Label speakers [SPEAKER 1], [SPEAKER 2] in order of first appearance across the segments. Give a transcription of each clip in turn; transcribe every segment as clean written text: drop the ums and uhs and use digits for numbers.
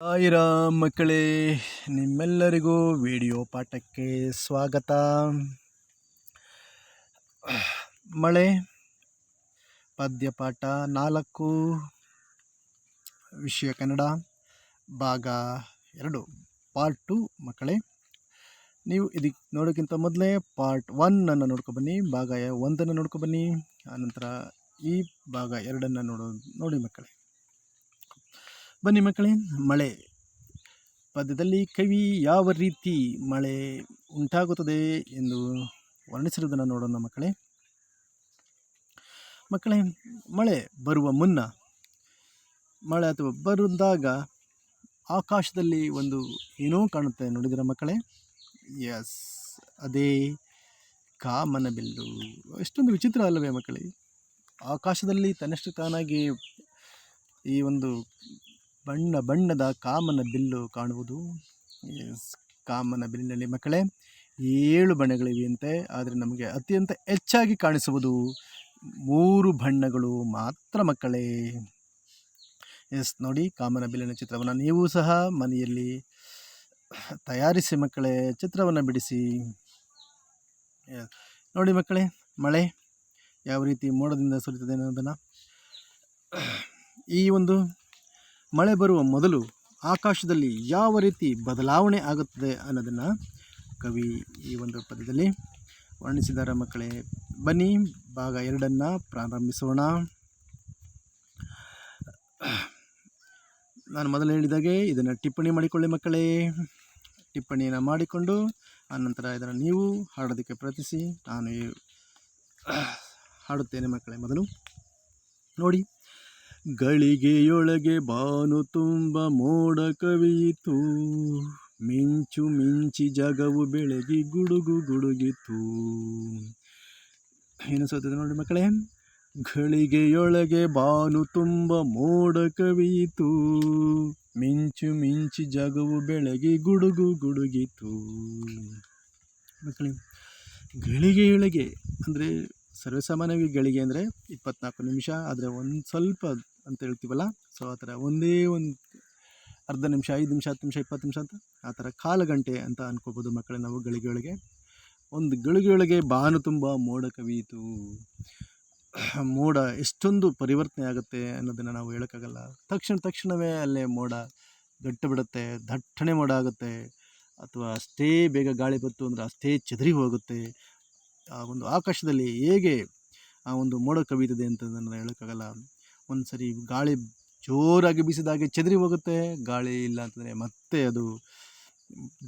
[SPEAKER 1] ರಾಮ್ ಮಕ್ಕಳೇ, ನಿಮ್ಮೆಲ್ಲರಿಗೂ ವಿಡಿಯೋ ಪಾಠಕ್ಕೆ ಸ್ವಾಗತ. ಮಳೆ ಪದ್ಯಪಾಠ 4, ವಿಷಯ ಕನ್ನಡ, ಭಾಗ 2, ಪಾರ್ಟ್ 2 ಮಕ್ಕಳೇ. ನೀವು ಇದಕ್ಕೆ ನೋಡೋಕ್ಕಿಂತ ಮೊದಲೇ ಪಾರ್ಟ್ 1 ನೋಡ್ಕೊಬನ್ನಿ, ಭಾಗ 1 ನೋಡ್ಕೊಬನ್ನಿ. ಆನಂತರ ಈ ಭಾಗ 2 ನೋಡಿ ಮಕ್ಕಳೇ. ಬನ್ನಿ ಮಕ್ಕಳೇ. ಮಳೆ ಪದ್ಯದಲ್ಲಿ ಕವಿ ಯಾವ ರೀತಿ ಮಳೆ ಉಂಟಾಗುತ್ತದೆ ಎಂದು ವರ್ಣಿಸಿರುವುದನ್ನು ನೋಡೋಣ ಮಕ್ಕಳೇ. ಮಳೆ ಬರುವ ಮುನ್ನ, ಮಳೆ ಅಥವಾ ಬರುವಾಗ ಆಕಾಶದಲ್ಲಿ ಒಂದು ಏನೋ ಕಾಣುತ್ತೆ, ನೋಡಿದಿರ ಮಕ್ಕಳೇ? ಎಸ್, ಅದೇ ಕಾಮನಬಿಲ್ಲು. ಎಷ್ಟೊಂದು ವಿಚಿತ್ರ ಅಲ್ಲವೇ ಮಕ್ಕಳೇ? ಆಕಾಶದಲ್ಲಿ ತನ್ನಷ್ಟು ತಾನಾಗಿ ಈ ಒಂದು ಬಣ್ಣದ ಕಾಮನ ಬಿಲ್ಲು ಕಾಣುವುದು. ಕಾಮನ ಬಿಲ್ಲಿನಲ್ಲಿ ಮಕ್ಕಳೇ 7 ಬಣ್ಣಗಳಿವೆಯಂತೆ, ಆದರೆ ನಮಗೆ ಅತ್ಯಂತ ಹೆಚ್ಚಾಗಿ ಕಾಣಿಸುವುದು 3 ಬಣ್ಣಗಳು ಮಾತ್ರ ಮಕ್ಕಳೇ. ಎಸ್, ನೋಡಿ ಕಾಮನ ಬಿಲ್ಲಿನ ಚಿತ್ರವನ್ನು ನೀವು ಸಹ ಮನೆಯಲ್ಲಿ ತಯಾರಿಸಿ ಮಕ್ಕಳೇ, ಚಿತ್ರವನ್ನು ಬಿಡಿಸಿ. ನೋಡಿ ಮಕ್ಕಳೇ, ಮಳೆ ಯಾವ ರೀತಿ ಮೋಡದಿಂದ ಸುರಿಯುತ್ತದೆ ಅನ್ನೋದನ್ನು. ಈ ಒಂದು ಮಳೆ ಬರುವ ಮೊದಲು ಆಕಾಶದಲ್ಲಿ ಯಾವ ರೀತಿ ಬದಲಾವಣೆ ಆಗುತ್ತದೆ ಅನ್ನೋದನ್ನು ಕವಿ ಈ ಒಂದು ಪದ್ಯದಲ್ಲಿ ವರ್ಣಿಸಿದ್ದಾರೆ ಮಕ್ಕಳೇ. ಬನ್ನಿ, ಭಾಗ 2 ಪ್ರಾರಂಭಿಸೋಣ. ನಾನು ಮೊದಲು ಹೇಳಿದಾಗೆ ಇದನ್ನು ಟಿಪ್ಪಣಿ ಮಾಡಿಕೊಳ್ಳಿ ಮಕ್ಕಳೇ. ಟಿಪ್ಪಣಿಯನ್ನು ಮಾಡಿಕೊಂಡು ಆನಂತರ ಇದನ್ನು ನೀವು ಹಾಡೋದಕ್ಕೆ ಪ್ರಯತ್ನಿಸಿ. ನಾನು ಹಾಡುತ್ತೇನೆ ಮಕ್ಕಳೇ. ಮೊದಲು ನೋಡಿ. ಗಳಿಗೆಯೊಳಗೆ ಬಾನು ತುಂಬ ಮೋಡ ಕವಿಯಿತು, ಮಿಂಚು ಮಿಂಚಿ ಜಗವು ಬೆಳಗಿ ಗುಡುಗು ಗುಡುಗಿತು. ಏನಿಸುತ್ತದೆ ನೋಡಿ ಮಕ್ಕಳೇ. ಗಳಿಗೆಯೊಳಗೆ ಬಾನು ತುಂಬ ಮೋಡ ಕವಿಯಿತು, ಮಿಂಚು ಮಿಂಚಿ ಜಗವು ಬೆಳಗಿ ಗುಡುಗು ಗುಡುಗಿತು. ಮಕ್ಕಳೇ, ಗಳಿಗೆಯೊಳಗೆ ಅಂದರೆ ಸರ್ವಸಾಮಾನ್ಯವಾಗಿ ಗಳಿಗೆ ಅಂದರೆ 24 ನಿಮಿಷ, ಆದರೆ ಒಂದು ಸ್ವಲ್ಪ ಅಂತ ಹೇಳ್ತೀವಲ್ಲ, ಸೊ ಆ ಥರ ಒಂದೇ ಒಂದು ಅರ್ಧ ನಿಮಿಷ, 5 ನಿಮಿಷ, 10 ನಿಮಿಷ, 20 ನಿಮಿಷ ಅಂತ ಆ ಥರ ಕಾಲು ಗಂಟೆ ಅಂತ ಅನ್ಕೋಬೋದು ಮಕ್ಕಳೇ ನಾವು. ಗಳಿಗೆಯೊಳಗೆ ಒಂದು ಗಳಿಗೆಯೊಳಗೆ ಬಾನು ತುಂಬ ಮೋಡ ಕವಿಯಿತು. ಮೋಡ ಎಷ್ಟೊಂದು ಪರಿವರ್ತನೆ ಆಗುತ್ತೆ ಅನ್ನೋದನ್ನು ನಾವು ಹೇಳೋಕ್ಕಾಗಲ್ಲ. ತಕ್ಷಣವೇ ಅಲ್ಲೇ ಮೋಡ ಗಟ್ಟು ಬಿಡುತ್ತೆ, ದಟ್ಟಣೆ ಮೋಡ ಆಗುತ್ತೆ, ಅಥವಾ ಅಷ್ಟೇ ಬೇಗ ಗಾಳಿ ಬಂತು ಅಂದರೆ ಅಷ್ಟೇ ಚೆದರಿ ಹೋಗುತ್ತೆ. ಆ ಒಂದು ಆಕಾಶದಲ್ಲಿ ಹೇಗೆ ಆ ಒಂದು ಮೋಡ ಕವಿಯುತ್ತದೆ ಅಂತದನ್ನು ಹೇಳೋಕ್ಕಾಗಲ್ಲ. ಒಂದು ಸರಿ ಗಾಳಿ ಜೋರಾಗಿ ಬೀಸಿದಾಗೆ ಚೆದರಿ ಹೋಗುತ್ತೆ, ಗಾಳಿ ಇಲ್ಲ ಅಂತಂದರೆ ಮತ್ತೆ ಅದು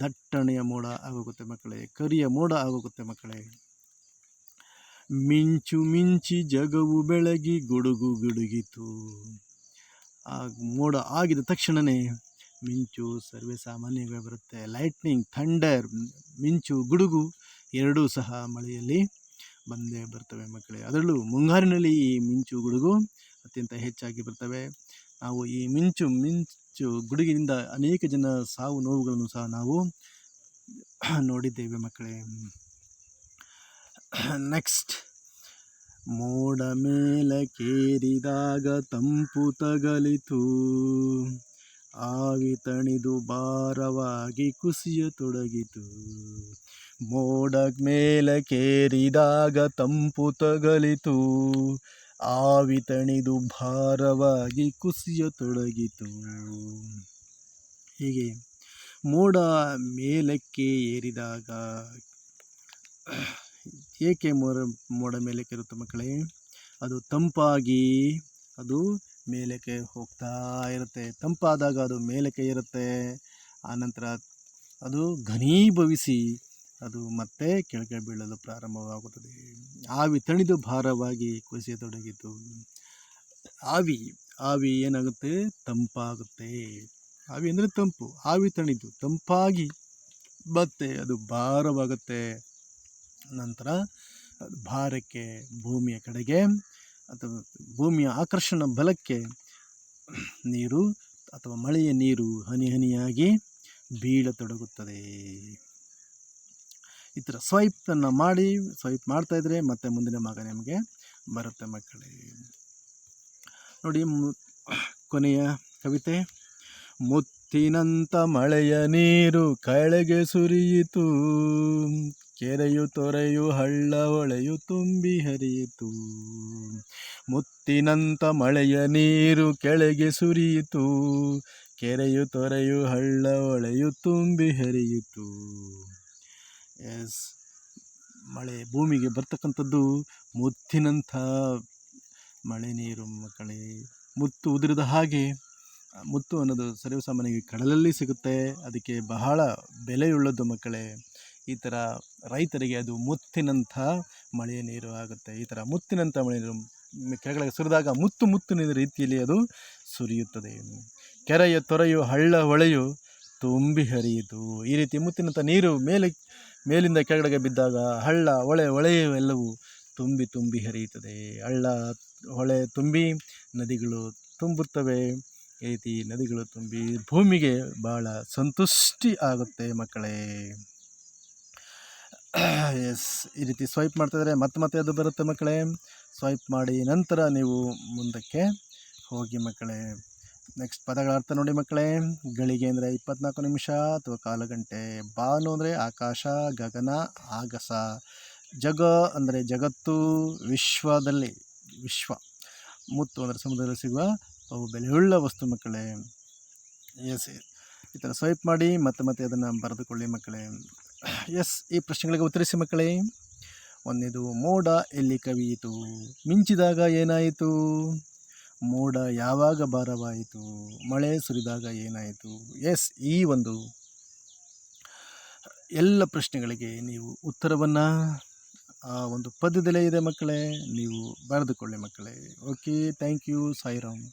[SPEAKER 1] ದಟ್ಟಣೆಯ ಮೋಡ ಆಗೋಗುತ್ತೆ ಮಕ್ಕಳೇ, ಕರಿಯ ಮೋಡ ಆಗೋಗುತ್ತೆ ಮಕ್ಕಳೇ. ಮಿಂಚು ಮಿಂಚಿ ಜಗವು ಬೆಳಗಿ ಗುಡುಗು ಗುಡುಗಿತು. ಆ ಮೋಡ ಆಗಿದ ತಕ್ಷಣವೇ ಮಿಂಚು ಸರ್ವೇ ಸಾಮಾನ್ಯವಾಗಿ ಬರುತ್ತೆ. ಲೈಟ್ನಿಂಗ್, ಥಂಡರ್, ಮಿಂಚು, ಗುಡುಗು ಎರಡೂ ಸಹ ಮಳೆಯಲ್ಲಿ ಬಂದೇ ಬರ್ತವೆ ಮಕ್ಕಳೇ. ಅದರಲ್ಲೂ ಮುಂಗಾರಿನಲ್ಲಿ ಈ ಮಿಂಚು ಗುಡುಗು ಅತ್ಯಂತ ಹೆಚ್ಚಾಗಿ ಬರ್ತವೆ. ನಾವು ಈ ಮಿಂಚು ಗುಡುಗಿನಿಂದ ಅನೇಕ ಜನ ಸಾವು ನೋವುಗಳನ್ನು ಸಹ ನಾವು ನೋಡಿದ್ದೇವೆ ಮಕ್ಕಳೇ. ನೆಕ್ಸ್ಟ್, ಮೋಡ ಮೇಲಕ್ಕೇರಿದಾಗ ತಂಪು ತಗಲಿತು, ಆವಿ ತಣಿದು ಭಾರವಾಗಿ ಕುಸಿಯತೊಡಗಿತು. ಮೋಡ ಮೇಲಕ್ಕೇರಿದಾಗ ತಂಪು ತಗಲಿತು, ಆವಿ ತಣಿದು ಭಾರವಾಗಿ ಕುಸಿಯತೊಡಗಿತು. ಹೀಗೆ ಮೋಡ ಮೇಲಕ್ಕೆ ಏರಿದಾಗ ಏಕೆ ಮೋಡ ಮೇಲಕ್ಕೆ ಇರುತ್ತೆ ಮಕ್ಕಳೇ? ಅದು ತಂಪಾಗಿ ಅದು ಮೇಲಕ್ಕೆ ಹೋಗ್ತಾ ಇರುತ್ತೆ. ತಂಪಾದಾಗ ಅದು ಮೇಲಕ್ಕೆ ಇರುತ್ತೆ, ಆನಂತರ ಅದು ಘನೀಭವಿಸಿ ಅದು ಮತ್ತೆ ಕೆಳಗೆ ಬೀಳಲು ಪ್ರಾರಂಭವಾಗುತ್ತದೆ. ಆವಿ ತಣಿದು ಭಾರವಾಗಿ ಕುಸಿಯತೊಡಗಿತು. ಆವಿ ಏನಾಗುತ್ತೆ? ತಂಪಾಗುತ್ತೆ. ಆವಿ ಅಂದರೆ ತಂಪು. ಆವಿ ತಣಿದು ತಂಪಾಗಿ ಮತ್ತೆ ಅದು ಭಾರವಾಗುತ್ತೆ. ನಂತರ ಭಾರಕ್ಕೆ ಭೂಮಿಯ ಕಡೆಗೆ ಅಥವಾ ಭೂಮಿಯ ಆಕರ್ಷಣ ಬಲಕ್ಕೆ ನೀರು ಅಥವಾ ಮಳೆಯ ನೀರು ಹನಿ ಹನಿಯಾಗಿ ಬೀಳತೊಡಗುತ್ತದೆ. ಈ ಥರ ಸ್ವೈಪ್ ಮಾಡ್ತಾಯಿದ್ರೆ ಮತ್ತೆ ಮುಂದಿನ ಭಾಗ ನಮಗೆ ಬರುತ್ತೆ ಮಕ್ಕಳೇ. ನೋಡಿ, ಕೊನೆಯ ಕವಿತೆ. ಮುತ್ತಿನಂಥ ಮಳೆಯ ನೀರು ಕೆಳಗೆ ಸುರಿಯಿತು, ಕೆರೆಯು ತೊರೆಯು ಹಳ್ಳ ಹೊಳೆಯು ತುಂಬಿ ಹರಿಯಿತು. ಮುತ್ತಿನಂಥ ಮಳೆಯ ನೀರು ಕೆಳಗೆ ಸುರಿಯಿತು, ಕೆರೆಯು ತೊರೆಯು ಹಳ್ಳ ಹೊಳೆಯು ತುಂಬಿ ಹರಿಯಿತು. ಎಸ್, ಮಳೆ ಭೂಮಿಗೆ ಬರ್ತಕ್ಕಂಥದ್ದು ಮುತ್ತಿನಂಥ ಮಳೆ ನೀರು ಮಕ್ಕಳೇ. ಮುತ್ತು ಉದುರಿದ ಹಾಗೆ, ಮುತ್ತು ಅನ್ನೋದು ಸರ್ವಸಾಮಾನ್ಯವಾಗಿ ಕಡಲಲ್ಲಿ ಸಿಗುತ್ತೆ, ಅದಕ್ಕೆ ಬಹಳ ಬೆಲೆಯುಳ್ಳದ್ದು ಮಕ್ಕಳೇ. ಈ ಥರ ರೈತರಿಗೆ ಅದು ಮುತ್ತಿನಂಥ ಮಳೆಯ ನೀರು ಆಗುತ್ತೆ. ಈ ಥರ ಮುತ್ತಿನಂಥ ಮಳೆ ನೀರು ಕೆಳಗಡೆ ಸುರಿದಾಗ ಮುತ್ತಿನ ರೀತಿಯಲ್ಲಿ ಅದು ಸುರಿಯುತ್ತದೆ. ಕೆರೆಯ ತೊರೆಯು ಹಳ್ಳ ಹೊಳೆಯು ತುಂಬಿ ಹರಿಯಿತು. ಈ ರೀತಿ ಮುತ್ತಿನಂಥ ನೀರು ಮೇಲಿಂದ ಕೆಳಗಡೆಗೆ ಬಿದ್ದಾಗ ಹಳ್ಳ ಹೊಳೆಯು ಎಲ್ಲವೂ ತುಂಬಿ ಹರಿಯುತ್ತದೆ. ಹಳ್ಳ ಹೊಳೆ ತುಂಬಿ ನದಿಗಳು ತುಂಬುತ್ತವೆ. ಈ ರೀತಿ ನದಿಗಳು ತುಂಬಿ ಭೂಮಿಗೆ ಭಾಳ ಸಂತುಷ್ಟಿ ಆಗುತ್ತೆ ಮಕ್ಕಳೇ. ಎಸ್, ಈ ರೀತಿ ಸ್ವೈಪ್ ಮಾಡ್ತಾಯಿದ್ರೆ ಮತ್ತೆ ಅದು ಬರುತ್ತೆ ಮಕ್ಕಳೇ. ಸ್ವೈಪ್ ಮಾಡಿ ನಂತರ ನೀವು ಮುಂದಕ್ಕೆ ಹೋಗಿ ಮಕ್ಕಳೇ. ನೆಕ್ಸ್ಟ್ ಪದಗಳ ಅರ್ಥ ನೋಡಿ ಮಕ್ಕಳೇ. ಗಳಿಗೆ ಅಂದರೆ 24 ನಿಮಿಷ ಅಥವಾ ಕಾಲು ಗಂಟೆ. ಬಾನು ಅಂದರೆ ಆಕಾಶ, ಗಗನ, ಆಗಸ. ಜಗ ಅಂದರೆ ಜಗತ್ತು, ವಿಶ್ವ. ಮುತ್ತು ಅಂದರೆ ಸಮುದ್ರದಲ್ಲಿ ಸಿಗುವ ಅವು ಬೆಲೆಯುಳ್ಳ ವಸ್ತು ಮಕ್ಕಳೇ. ಎಸ್, ಈ ಥರ ಸ್ವೈಪ್ ಮಾಡಿ ಮತ್ತೆ ಅದನ್ನು ಬರೆದುಕೊಳ್ಳಿ ಮಕ್ಕಳೇ. ಎಸ್, ಈ ಪ್ರಶ್ನೆಗಳಿಗೆ ಉತ್ತರಿಸಿ ಮಕ್ಕಳೇ. ಒಂದನೇದು, ಮೋಡ ಎಲ್ಲಿ ಕವಿಯಿತು? ಮಿಂಚಿದಾಗ ಏನಾಯಿತು? ಮೋಡ ಯಾವಾಗ ಭಾರವಾಯಿತು? ಮಳೆ ಸುರಿದಾಗ ಏನಾಯಿತು? ಎಸ್, ಈ ಒಂದು ಎಲ್ಲ ಪ್ರಶ್ನೆಗಳಿಗೆ ನೀವು ಉತ್ತರವನ್ನು ಆ ಒಂದು ಪದ್ಯದಲ್ಲೇ ಇದೆ ಮಕ್ಕಳೇ, ನೀವು ಬರೆದುಕೊಳ್ಳಿ ಮಕ್ಕಳೇ. Okay, thank you. ಸಾಯಿರಾಮ್.